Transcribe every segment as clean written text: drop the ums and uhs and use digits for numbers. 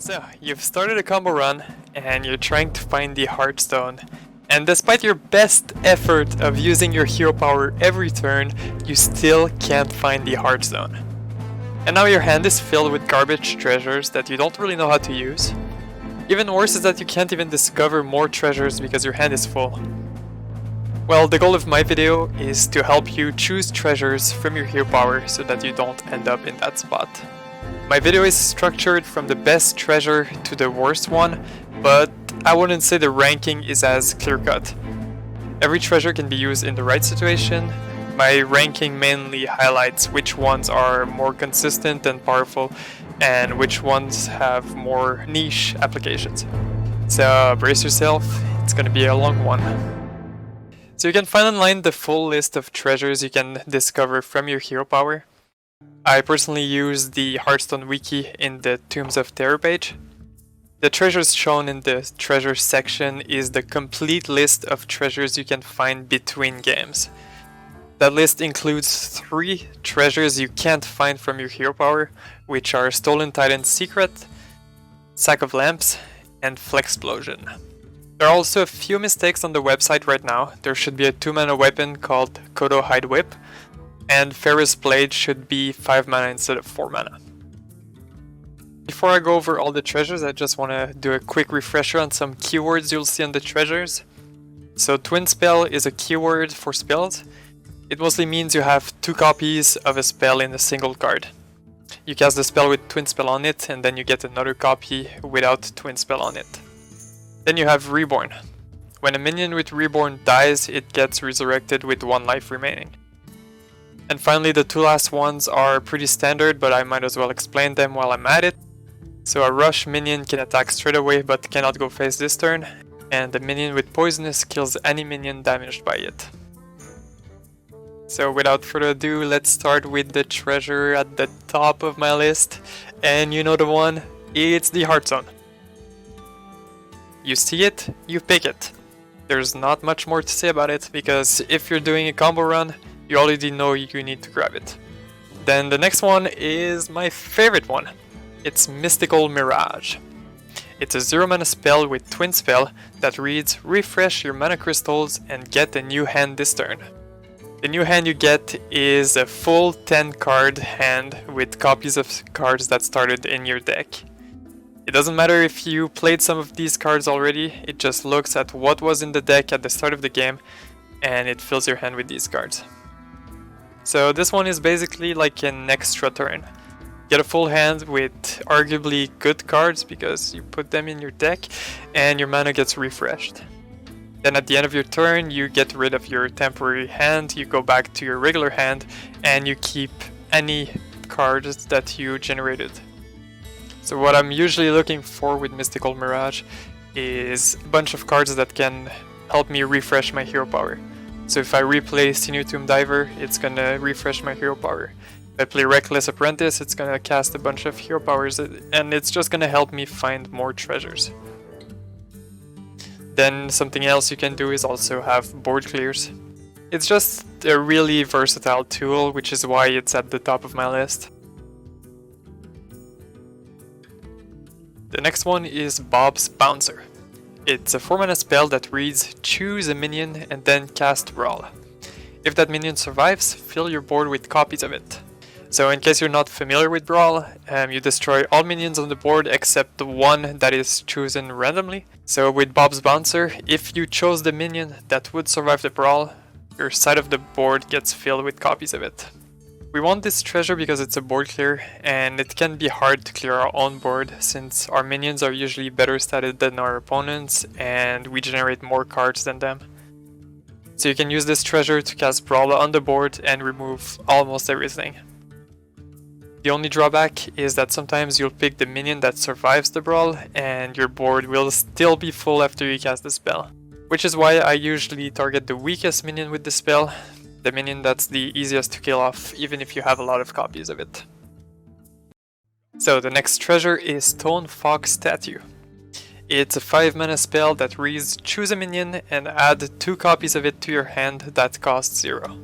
So, you've started a combo run, and you're trying to find the Hearthstone, and despite your best effort of using your hero power every turn, you still can't find the Hearthstone. And now your hand is filled with garbage treasures that you don't really know how to use. Even worse is that you can't even discover more treasures because your hand is full. Well, the goal of my video is to help you choose treasures from your hero power so that you don't end up in that spot. My video is structured from the best treasure to the worst one, but I wouldn't say the ranking is as clear-cut. Every treasure can be used in the right situation. My ranking mainly highlights which ones are more consistent and powerful and which ones have more niche applications. So brace yourself, it's gonna be a long one. So you can find online the full list of treasures you can discover from your hero power. I personally use the Hearthstone wiki in the Tombs of Terror page. The treasures shown in the treasure section is the complete list of treasures you can find between games. That list includes 3 treasures you can't find from your hero power, which are Stolen Titan's Secret, Sack of Lamps, and Flexplosion. There are also a few mistakes on the website right now. There should be a 2-mana weapon called Kodo Hide Whip, and Phaoris Blade should be 5 mana instead of 4 mana. Before I go over all the treasures, I just want to do a quick refresher on some keywords you'll see on the treasures. So Twin Spell is a keyword for spells. It mostly means you have 2 copies of a spell in a single card. You cast the spell with Twin Spell on it, and then you get another copy without Twin Spell on it. Then you have Reborn. When a minion with Reborn dies, it gets resurrected with 1 life remaining. And finally, the 2 last ones are pretty standard, but I might as well explain them while I'm at it. So a Rush minion can attack straight away but cannot go face this turn, and the minion with Poisonous kills any minion damaged by it. So without further ado, let's start with the treasure at the top of my list, and you know the one, it's the Hearthstone. You see it, you pick it. There's not much more to say about it, because if you're doing a combo run, you already know you need to grab it. Then the next one is my favorite one. It's Mystical Mirage. It's a 0-mana spell with Twin Spell that reads, refresh your mana crystals and get a new hand this turn. The new hand you get is a full 10 card hand with copies of cards that started in your deck. It doesn't matter if you played some of these cards already, it just looks at what was in the deck at the start of the game and it fills your hand with these cards. So this one is basically like an extra turn. Get a full hand with arguably good cards because you put them in your deck and your mana gets refreshed. Then at the end of your turn you get rid of your temporary hand, you go back to your regular hand and you keep any cards that you generated. So what I'm usually looking for with Mystical Mirage is a bunch of cards that can help me refresh my hero power. So if I replay Senior Tomb Diver, it's gonna refresh my hero power. If I play Reckless Apprentice, it's gonna cast a bunch of hero powers and it's just gonna help me find more treasures. Then something else you can do is also have board clears. It's just a really versatile tool, which is why it's at the top of my list. The next one is Bob's Bouncer. It's a 4-mana spell that reads, choose a minion and then cast Brawl. If that minion survives, fill your board with copies of it. So in case you're not familiar with Brawl, you destroy all minions on the board except the one that is chosen randomly. So with Bob's Bouncer, if you chose the minion that would survive the Brawl, your side of the board gets filled with copies of it. We want this treasure because it's a board clear, and it can be hard to clear our own board since our minions are usually better statted than our opponents and we generate more cards than them. So you can use this treasure to cast Brawl on the board and remove almost everything. The only drawback is that sometimes you'll pick the minion that survives the Brawl and your board will still be full after you cast the spell. Which is why I usually target the weakest minion with the spell, the minion that's the easiest to kill off even if you have a lot of copies of it. So the next treasure is Stone Fox Statue. It's a 5-mana spell that reads, choose a minion and add 2 copies of it to your hand that costs 0.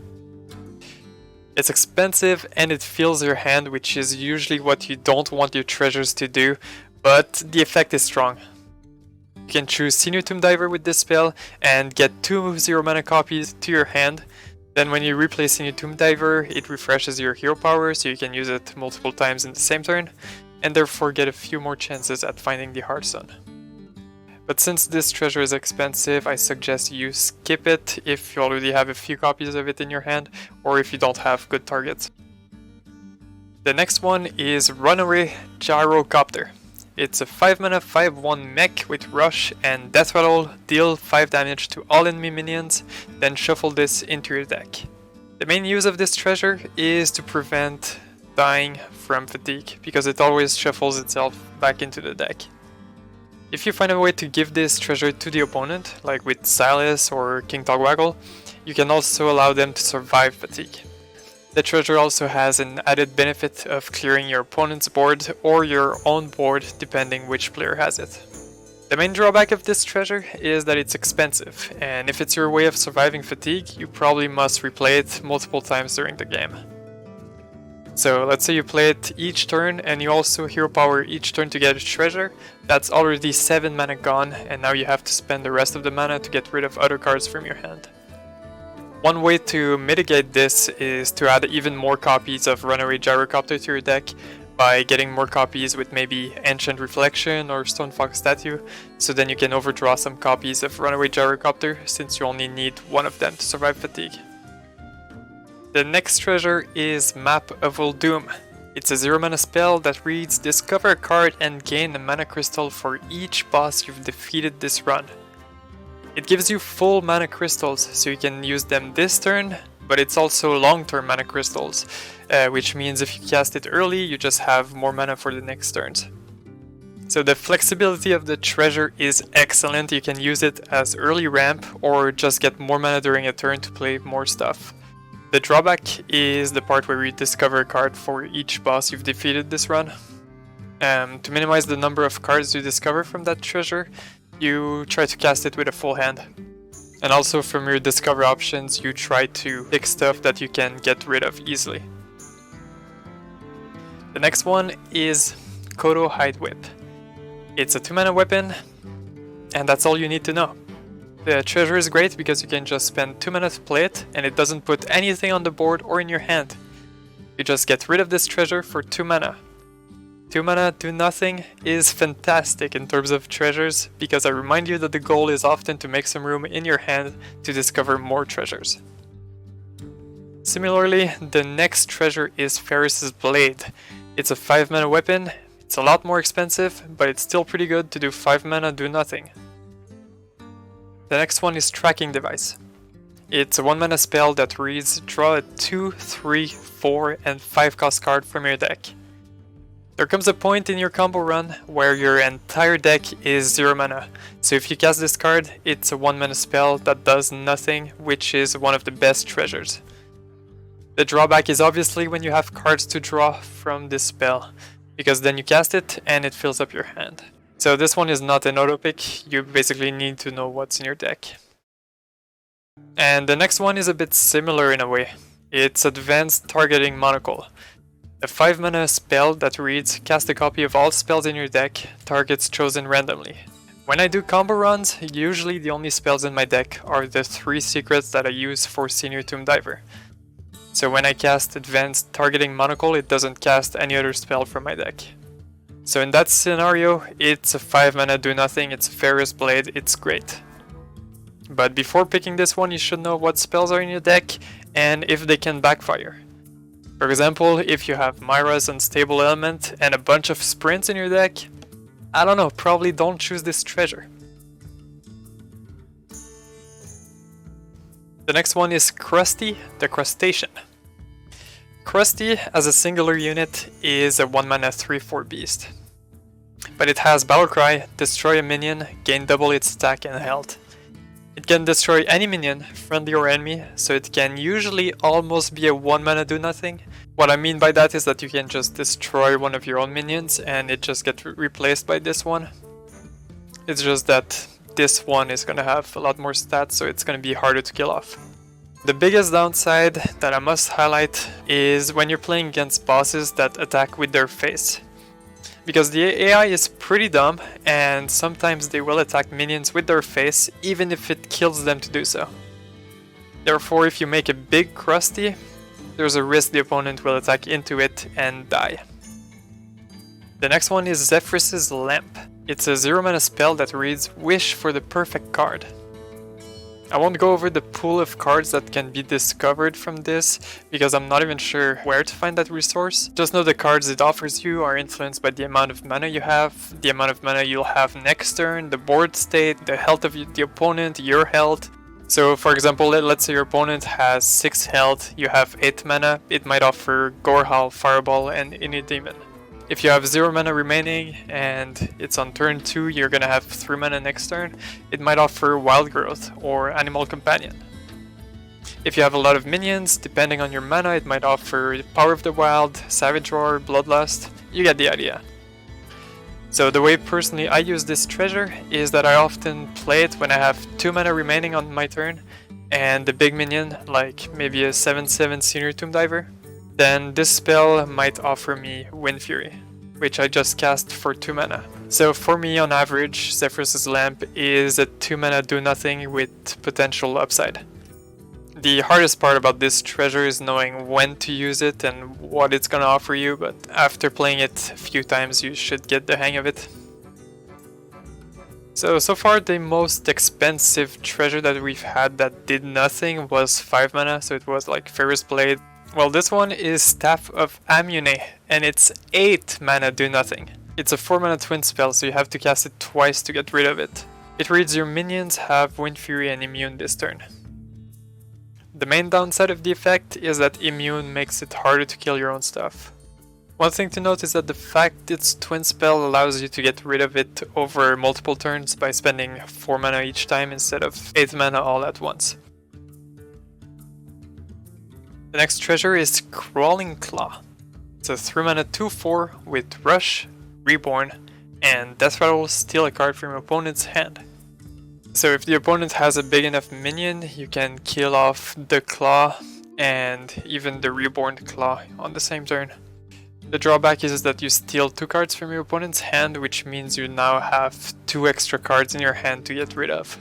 It's expensive and it fills your hand, which is usually what you don't want your treasures to do but the effect is strong. You can choose Senior Tomb Diver with this spell and get 2 0 mana copies to your hand. Then when you replay Senior Tomb Diver, it refreshes your hero power so you can use it multiple times in the same turn, and therefore get a few more chances at finding the Hearthstone. But since this treasure is expensive, I suggest you skip it if you already have a few copies of it in your hand, or if you don't have good targets. The next one is Runaway Gyrocopter. It's a 5 mana 5/1 mech with rush and death rattle, deal 5 damage to all enemy minions, then shuffle this into your deck. The main use of this treasure is to prevent dying from fatigue, because it always shuffles itself back into the deck. If you find a way to give this treasure to the opponent, like with Silas or King Togwaggle, you can also allow them to survive fatigue. The treasure also has an added benefit of clearing your opponent's board or your own board depending which player has it. The main drawback of this treasure is that it's expensive, and if it's your way of surviving fatigue, you probably must replay it multiple times during the game. So let's say you play it each turn and you also hero power each turn to get a treasure, that's already 7 mana gone, and now you have to spend the rest of the mana to get rid of other cards from your hand. One way to mitigate this is to add even more copies of Runaway Gyrocopter to your deck by getting more copies with maybe Ancient Reflection or Stonefox Statue, so then you can overdraw some copies of Runaway Gyrocopter since you only need one of them to survive fatigue. The next treasure is Map of Uldum. It's a 0 mana spell that reads discover a card and gain a mana crystal for each boss you've defeated this run. It gives you full mana crystals, so you can use them this turn, but it's also long-term mana crystals, which means if you cast it early, you just have more mana for the next turns. So the flexibility of the treasure is excellent. You can use it as early ramp or just get more mana during a turn to play more stuff. The drawback is the part where you discover a card for each boss you've defeated this run. To minimize the number of cards you discover from that treasure, you try to cast it with a full hand. And also from your discover options, you try to pick stuff that you can get rid of easily. The next one is Kodo Hide Whip. It's a 2 mana weapon, and that's all you need to know. The treasure is great because you can just spend 2 mana to play it, and it doesn't put anything on the board or in your hand. You just get rid of this treasure for 2 mana. 2 mana, do nothing is fantastic in terms of treasures, because I remind you that the goal is often to make some room in your hand to discover more treasures. Similarly, the next treasure is Phaoris Blade. It's a 5 mana weapon, it's a lot more expensive, but it's still pretty good to do 5 mana, do nothing. The next one is Tracking Device. It's a 1 mana spell that reads draw a 2, 3, 4 and 5 cost card from your deck. There comes a point in your combo run where your entire deck is 0 mana, so if you cast this card, it's a 1 mana spell that does nothing, which is one of the best treasures. The drawback is obviously when you have cards to draw from this spell, because then you cast it and it fills up your hand. So this one is not an auto pick, you basically need to know what's in your deck. And the next one is a bit similar in a way. It's Advanced Targeting Monocle. A 5 mana spell that reads cast a copy of all spells in your deck, targets chosen randomly. When I do combo runs, usually the only spells in my deck are the 3 secrets that I use for Senior Tomb Diver. So when I cast Advanced Targeting Monocle, it doesn't cast any other spell from my deck. So in that scenario, it's a 5 mana do nothing, it's a Phaoris Blade, it's great. But before picking this one, you should know what spells are in your deck and if they can backfire. For example, if you have Myra's Unstable Element and a bunch of sprints in your deck, I don't know, probably don't choose this treasure. The next one is Crusty the Crustacean. Crusty, as a singular unit, is a 1 mana 3/4 beast. But it has Battle Cry, destroy a minion, gain double its attack and health. It can destroy any minion, friendly or enemy, so it can usually almost be a 1 mana do nothing. What I mean by that is that you can just destroy one of your own minions and it just gets replaced by this one. It's just that this one is gonna have a lot more stats, so it's gonna be harder to kill off. The biggest downside that I must highlight is when you're playing against bosses that attack with their face. because the AI is pretty dumb and sometimes they will attack minions with their face even if it kills them to do so. Therefore, if you make a big Crusty, there's a risk the opponent will attack into it and die. The next one is Zephrys' Lamp. It's a 0 mana spell that reads Wish for the perfect card. I won't go over the pool of cards that can be discovered from this, because I'm not even sure where to find that resource. Just know the cards it offers you are influenced by the amount of mana you have, the amount of mana you'll have next turn, the board state, the health of the opponent, your health. So for example, let's say your opponent has 6 health, you have 8 mana, it might offer Gorehowl, Fireball, and any demon. If you have 0 mana remaining and it's on turn 2, you're gonna have 3 mana next turn, it might offer Wild Growth or Animal Companion. If you have a lot of minions, depending on your mana, it might offer Power of the Wild, Savage Roar, Bloodlust, you get the idea. So the way personally I use this treasure is that I often play it when I have 2 mana remaining on my turn and the big minion, like maybe a 7/7 Senior Tomb Diver. Then this spell might offer me Wind Fury, which I just cast for 2 mana. So for me, on average, Zephrys' Lamp is a 2 mana do nothing with potential upside. The hardest part about this treasure is knowing when to use it and what it's gonna offer you, but after playing it a few times you should get the hang of it. So far the most expensive treasure that we've had that did nothing was 5 mana, so it was like Phaoris Blade. Well, this one is Staff of Ammunae, and it's 8 mana do nothing. It's a 4 mana twin spell, so you have to cast it twice to get rid of it. It reads your minions have Wind Fury and Immune this turn. The main downside of the effect is that Immune makes it harder to kill your own stuff. One thing to note is that the fact its twin spell allows you to get rid of it over multiple turns by spending 4 mana each time instead of 8 mana all at once. The next treasure is Crawling Claw. It's a 3 mana 2/4 with Rush, Reborn, and Death Rattle steal a card from your opponent's hand. So if the opponent has a big enough minion, you can kill off the Claw and even the Reborn Claw on the same turn. The drawback is that you steal 2 cards from your opponent's hand, which means you now have 2 extra cards in your hand to get rid of.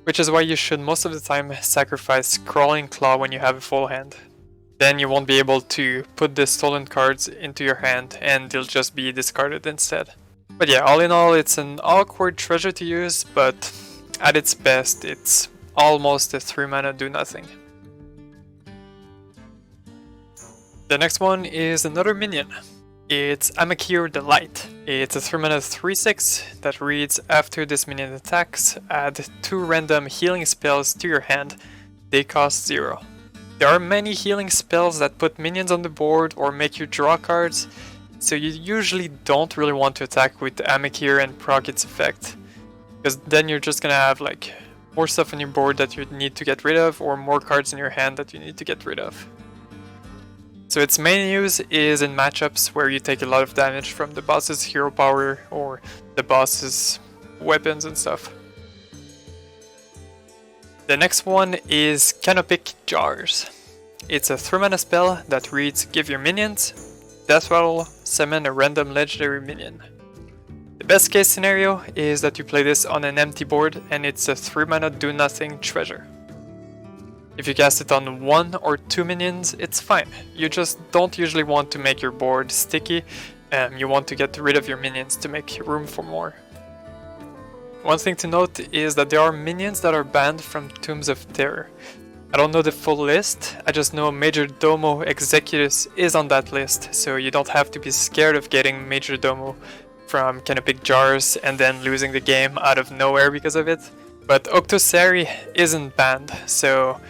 Which is why you should most of the time sacrifice Crawling Claw when you have a full hand. Then you won't be able to put the stolen cards into your hand and they'll just be discarded instead. But yeah, all in all, it's an awkward treasure to use, but at its best, it's almost a 3 mana do nothing. The next one is another minion. It's Amakir the Light. It's a 3 mana 3/6 that reads after this minion attacks, add 2 random healing spells to your hand. They cost 0. There are many healing spells that put minions on the board or make you draw cards, so you usually don't really want to attack with Amakir and proc its effect, because then you're just gonna have like more stuff on your board that you need to get rid of or more cards in your hand that you need to get rid of. So its main use is in matchups where you take a lot of damage from the boss's hero power or the boss's weapons and stuff. The next one is Canopic Jars. It's a 3 mana spell that reads give your minions Death Rattle, summon a random legendary minion. The best case scenario is that you play this on an empty board and it's a 3 mana do nothing treasure. If you cast it on 1 or 2 minions, it's fine. You just don't usually want to make your board sticky, you want to get rid of your minions to make room for more. One thing to note is that there are minions that are banned from Tombs of Terror. I don't know the full list, I just know Major Domo Executus is on that list, so you don't have to be scared of getting Major Domo from Canopic Jars and then losing the game out of nowhere because of it. But Octosari isn't banned, so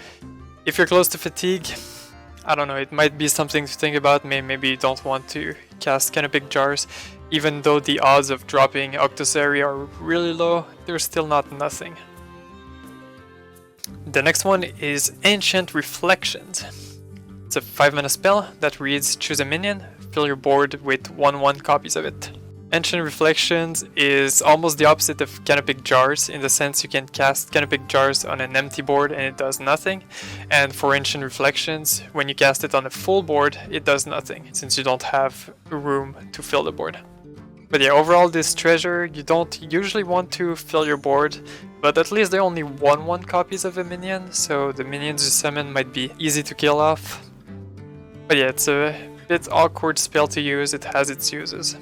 if you're close to fatigue, I don't know, it might be something to think about. Maybe you don't want to cast Canopic Jars. Even though the odds of dropping Octosari are really low, they're still not nothing. The next one is Ancient Reflections. It's a 5 mana spell that reads choose a minion, fill your board with 1/1 copies of it. Ancient Reflections is almost the opposite of Canopic Jars in the sense you can cast Canopic Jars on an empty board and it does nothing, and for Ancient Reflections, when you cast it on a full board, it does nothing, since you don't have room to fill the board. But yeah, overall this treasure, you don't usually want to fill your board, but at least there are only 1/1 copies of a minion, so the minions you summon might be easy to kill off. But yeah, it's a bit awkward spell to use, it has its uses.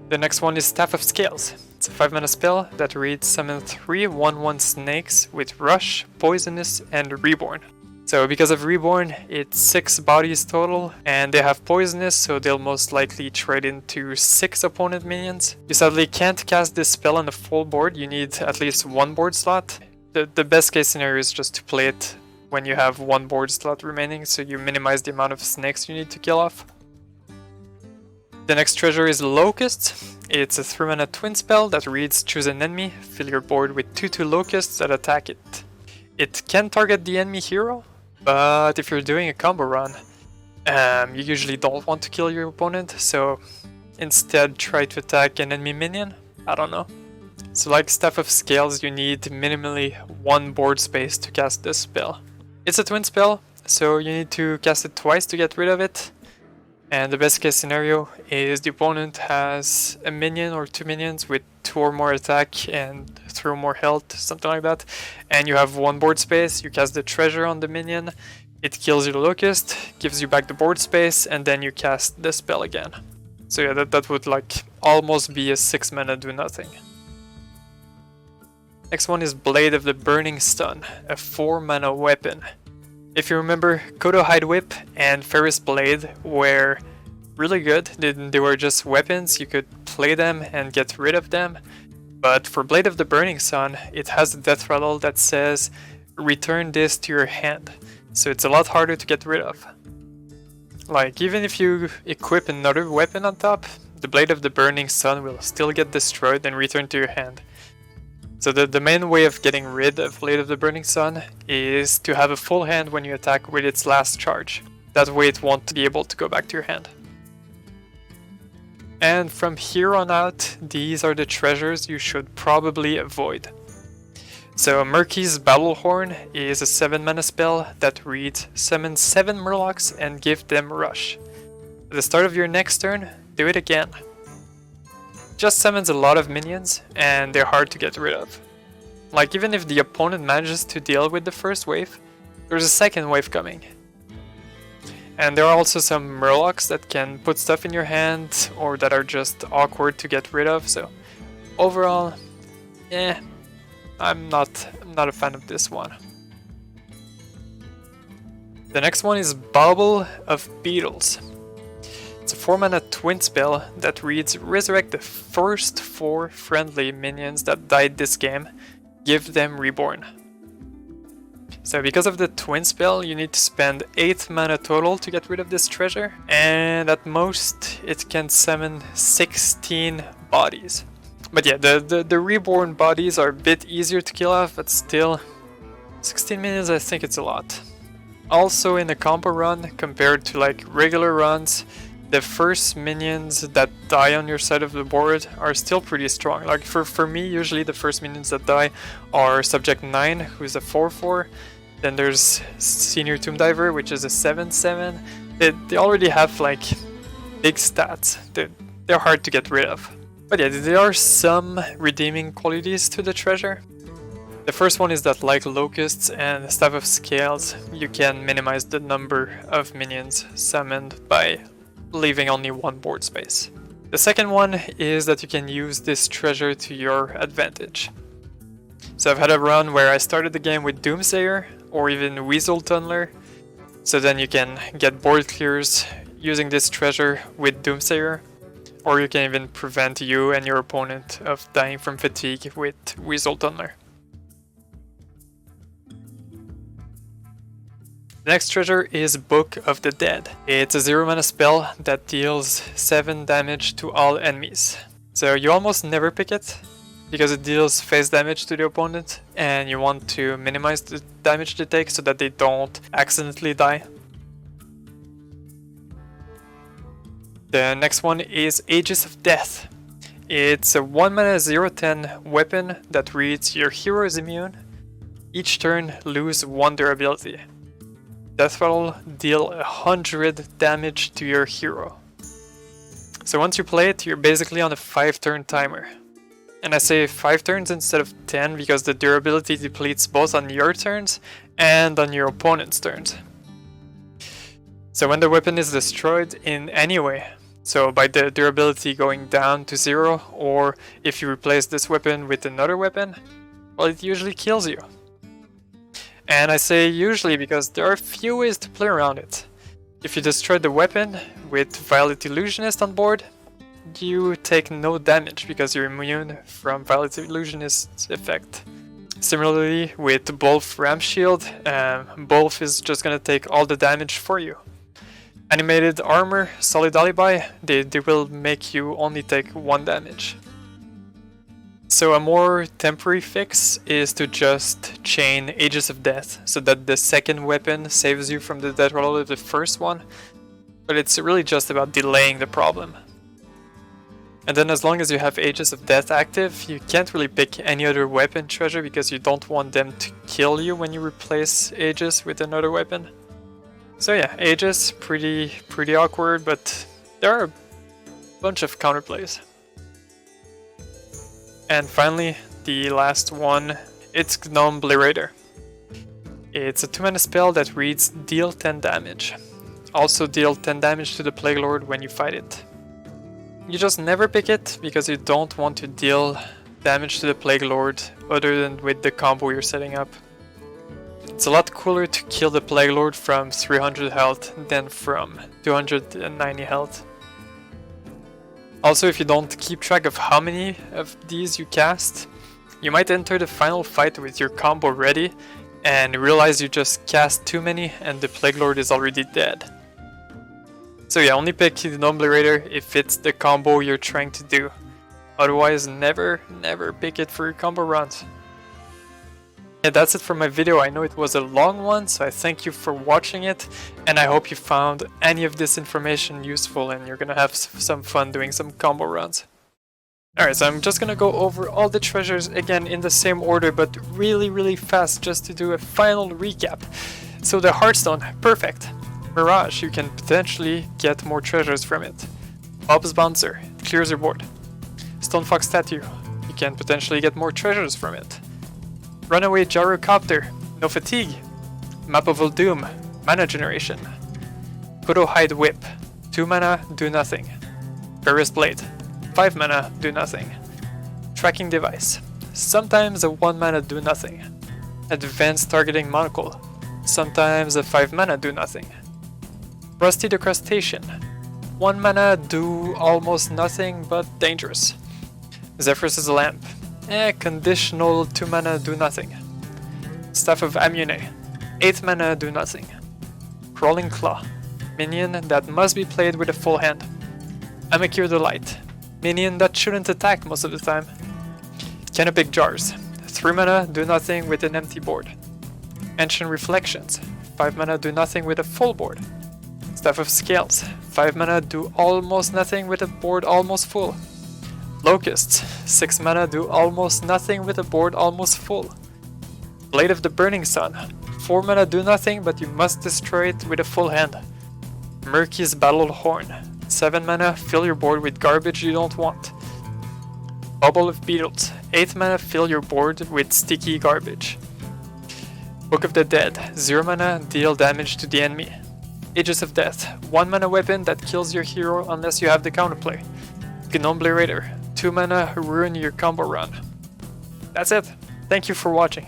The next one is Staff of Scales. It's a 5 mana spell that reads summon 3 1/1 snakes with Rush, Poisonous, and Reborn. So because of Reborn, it's 6 bodies total, and they have Poisonous, so they'll most likely trade into 6 opponent minions. You sadly can't cast this spell on a full board, you need at least 1 board slot. The best case scenario is just to play it when you have 1 board slot remaining, so you minimize the amount of snakes you need to kill off. The next treasure is Locusts. It's a 3 mana twin spell that reads choose an enemy, fill your board with 2/2 locusts that attack it. It can target the enemy hero, but if you're doing a combo run, you usually don't want to kill your opponent, so instead try to attack an enemy minion. I don't know. So like Staff of Scales, you need minimally 1 board space to cast this spell. It's a twin spell, so you need to cast it twice to get rid of it. And the best case scenario is the opponent has a minion or 2 minions with 2 or more attack and 3 or more health, something like that. And you have 1 board space, you cast the treasure on the minion, it kills your locust, gives you back the board space, and then you cast the spell again. So yeah, that would like almost be a 6 mana do nothing. Next one is Blade of the Burning Stun, a 4 mana weapon. If you remember, Kodo Hide Whip and Phaoris Blade were really good. They were just weapons, you could play them and get rid of them. But for Blade of the Burning Sun, it has a death rattle that says return this to your hand. So it's a lot harder to get rid of. Like, even if you equip another weapon on top, the Blade of the Burning Sun will still get destroyed and return to your hand. So the main way of getting rid of Blade of the Burning Sun is to have a full hand when you attack with its last charge. That way it won't be able to go back to your hand. And from here on out, these are the treasures you should probably avoid. So Murky's Battle Horn is a 7 mana spell that reads summon 7 Murlocs and give them Rush. At the start of your next turn, do it again. Just summons a lot of minions, and they're hard to get rid of. Like, even if the opponent manages to deal with the first wave, there's a second wave coming. And there are also some Murlocs that can put stuff in your hand, or that are just awkward to get rid of, so overall, I'm not a fan of this one. The next one is Bauble of Beetles. It's a 4 mana twin spell that reads resurrect the first 4 friendly minions that died this game, give them Reborn. So because of the twin spell, you need to spend 8 mana total to get rid of this treasure, and at most it can summon 16 bodies. But yeah, the Reborn bodies are a bit easier to kill off, but still, 16 minions, I think it's a lot. Also in a combo run, compared to like regular runs, the first minions that die on your side of the board are still pretty strong. Like for me, usually the first minions that die are Subject 9, who's a 4/4. Then there's Senior Tomb Diver, which is a 7/7. They already have like big stats. They're hard to get rid of. But yeah, there are some redeeming qualities to the treasure. The first one is that, like Locusts and Staff of Scales, you can minimize the number of minions summoned by leaving only 1 board space. The second one is that you can use this treasure to your advantage. So I've had a run where I started the game with Doomsayer or even Weasel Tunneler, so then you can get board clears using this treasure with Doomsayer, or you can even prevent you and your opponent of dying from fatigue with Weasel Tunneler. The next treasure is Book of the Dead. It's a 0 mana spell that deals 7 damage to all enemies. So you almost never pick it, because it deals face damage to the opponent, and you want to minimize the damage they take so that they don't accidentally die. The next one is Aegis of Death. It's a 1 mana 0/10 weapon that reads your hero is immune. Each turn lose 1 durability. Death rattle, deal 100 damage to your hero. So once you play it, you're basically on a 5-turn timer. And I say 5 turns instead of 10 because the durability depletes both on your turns and on your opponent's turns. So when the weapon is destroyed in any way, so by the durability going down to 0, or if you replace this weapon with another weapon, well, it usually kills you. And I say usually because there are a few ways to play around it. If you destroy the weapon with Violet Illusionist on board, you take no damage because you're immune from Violet Illusionist's effect. Similarly with Bolf Ram Shield, Bolf is just gonna take all the damage for you. Animated Armor, Solid Alibi, they will make you only take 1 damage. So a more temporary fix is to just chain Aegis of Death so that the second weapon saves you from the death roll of the first one, but it's really just about delaying the problem. And then as long as you have Aegis of Death active, you can't really pick any other weapon treasure because you don't want them to kill you when you replace Aegis with another weapon. So yeah, Aegis, pretty awkward, but there are a bunch of counterplays. And finally, the last one, it's Gnomeblirator. It's a 2-mana spell that reads deal 10 damage. Also deal 10 damage to the Plague Lord when you fight it. You just never pick it because you don't want to deal damage to the Plague Lord other than with the combo you're setting up. It's a lot cooler to kill the Plague Lord from 300 health than from 290 health. Also, if you don't keep track of how many of these you cast, you might enter the final fight with your combo ready and realize you just cast too many and the Plague Lord is already dead. So yeah, only pick the Gnomeblirator if it's the combo you're trying to do. Otherwise, never pick it for your combo runs. Yeah, that's it for my video. I know it was a long one, so I thank you for watching it, and I hope you found any of this information useful and you're gonna have some fun doing some combo runs. Alright, so I'm just gonna go over all the treasures again in the same order, but really fast just to do a final recap. So the Hearthstone, perfect. Mirage, you can potentially get more treasures from it. Bob's Bouncer, it clears your board. Stonefox Statue, you can potentially get more treasures from it. Runaway Gyrocopter, no fatigue. Map of Uldum, mana generation. Kodo Hide Whip, 2 mana, do nothing. Phaoris Blade, 5 mana, do nothing. Tracking Device, sometimes a 1 mana do nothing. Advanced Targeting Monocle, sometimes a 5 mana do nothing. Crusty the Crustacean, 1 mana do almost nothing but dangerous. Zephrys' Lamp, conditional 2 mana do nothing. Staff of Ammunae, 8 mana do nothing. Crawling Claw, minion that must be played with a full hand. Amakir the Light, minion that shouldn't attack most of the time. Canopic Jars, 3 mana do nothing with an empty board. Ancient Reflections, 5 mana do nothing with a full board. Staff of Scales, 5 mana do almost nothing with a board almost full. Locusts, 6 mana do almost nothing with a board almost full. Blade of the Burning Sun, 4 mana do nothing but you must destroy it with a full hand. Murky's Battle Horn, 7 mana, fill your board with garbage you don't want. Bauble of Beetles, 8 mana, fill your board with sticky garbage. Book of the Dead, 0 mana, deal damage to the enemy. Aegis of Death, 1 mana weapon that kills your hero unless you have the counterplay. Gnomeblirator, 2 mana, ruin your combo run. That's it. Thank you for watching.